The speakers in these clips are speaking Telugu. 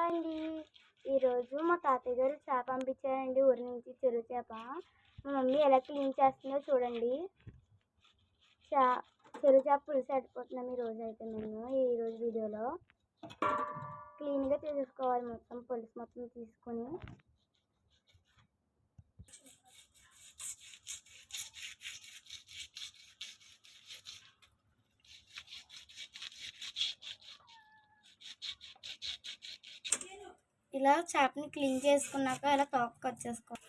హాయ్ అండి. ఈరోజు మా తాతయ్య గారు చేప పంపించారండి ఊరి నుంచి, చెరువు చేప. మా మమ్మీ ఎలా క్లీన్ చేస్తుందో చూడండి. చెరువు చేప పులుసు అడిపోతున్నాం ఈరోజు. అయితే మేము ఈరోజు వీడియోలో క్లీన్గా తీసుకోవాలి, మొత్తం పులుసు మొత్తం తీసుకొని. ఇలా చేపని క్లీన్ చేసుకున్నాక ఇలా తోక కట్ చేసుకోవాలి,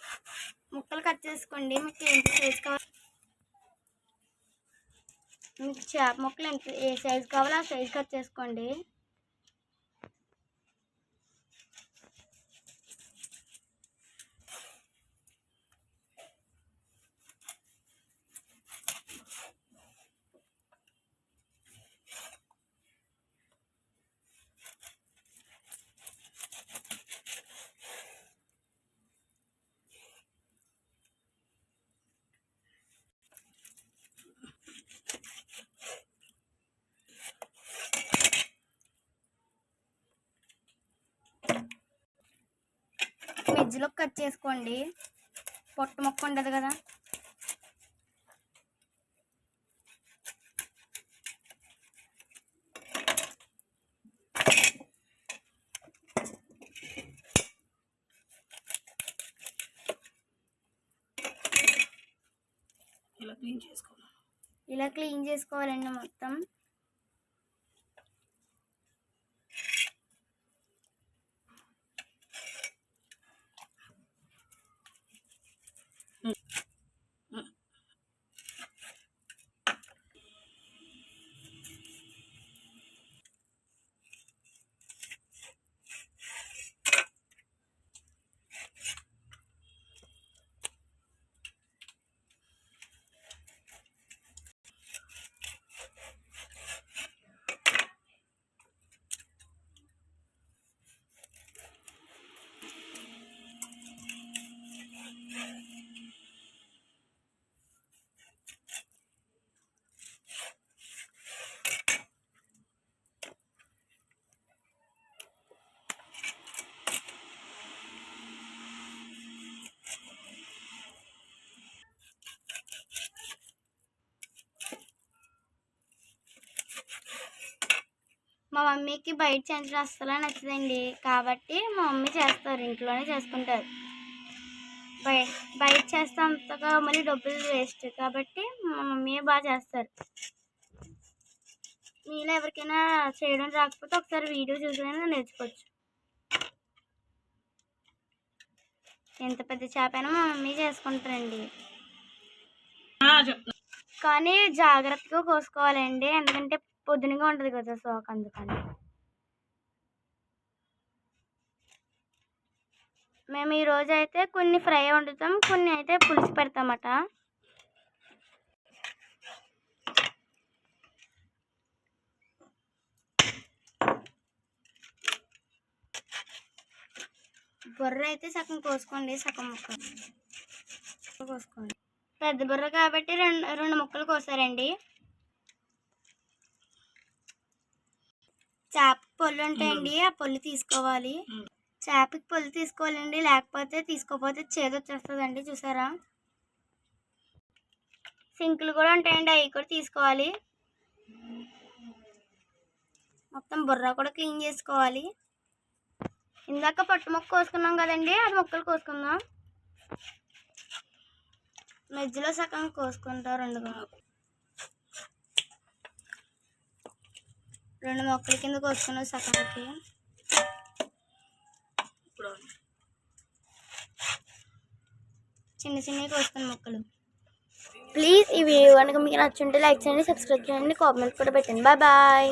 ముక్కలు కట్ చేసుకోండి. మీకు ఎంత సైజు కావాలి, మీకు చేప ముక్కలు ఎంత ఏ సైజు కావాలో ఆ సైజు కట్ చేసుకోండి. మధ్యలో కట్ చేసుకోండి, పొట్ట ముక్క ఉండదు కదా. ఇలా క్లీన్ చేసుకోవాలండి మొత్తం. మా మమ్మీకి బయట చేయించడం అస్సలు నచ్చదండి, కాబట్టి మా మమ్మీ చేస్తారు, ఇంట్లోనే చేసుకుంటారు. బయట చేస్తే అంతగా మళ్ళీ డబ్బులు వేస్ట్, కాబట్టి మా మమ్మీ బాగా చేస్తారు. మీలో ఎవరికైనా చేయడం రాకపోతే ఒకసారి వీడియో చూసుకుని నేర్చుకోవచ్చు. ఎంత పెద్ద చేపైనా మా మమ్మీ చేసుకుంటారండి, కానీ జాగ్రత్తగా కోసుకోవాలండి, ఎందుకంటే పొద్దునగా ఉంటుంది కదా సోక, అందుకని. మేము ఈరోజు అయితే కొన్ని ఫ్రై వండుతాం, కొన్ని అయితే పులుసు పెడతామట. బుర్ర అయితే సగం కోసుకోండి, సగం ముక్క కోసుకోండి. పెద్ద బుర్ర కాబట్టి రెండు ముక్కలు కోసారండి. చేప పొల్లు ఉంటాయండి, ఆ పొల్లు తీసుకోవాలి. చేపకి పొల్లు తీసుకోవాలండి, లేకపోతే తీసుకోకపోతే చేదు వచ్చేస్తుందండి. చూసారా, సింకులు కూడా ఉంటాయండి, అవి కూడా తీసుకోవాలి. మొత్తం బుర్ర కూడా క్లీన్ చేసుకోవాలి. ఇందాక పట్టు ముక్క కోసుకున్నాం కదండి, అది ముక్కలు కోసుకుందాం. మధ్యలో సగం కోసుకుంటాం, రెండు మొక్కల కింద కోసుకున్నాం సగంకి. చిన్న చిన్నవి కోసుకున్న ముక్కలు. ప్లీజ్ ఈ వీడియో కనుక మీకు నచ్చుంటే లైక్ చేయండి, సబ్స్క్రైబ్ చేయండి, కామెంట్ కూడా పెట్టండి. Bye bye.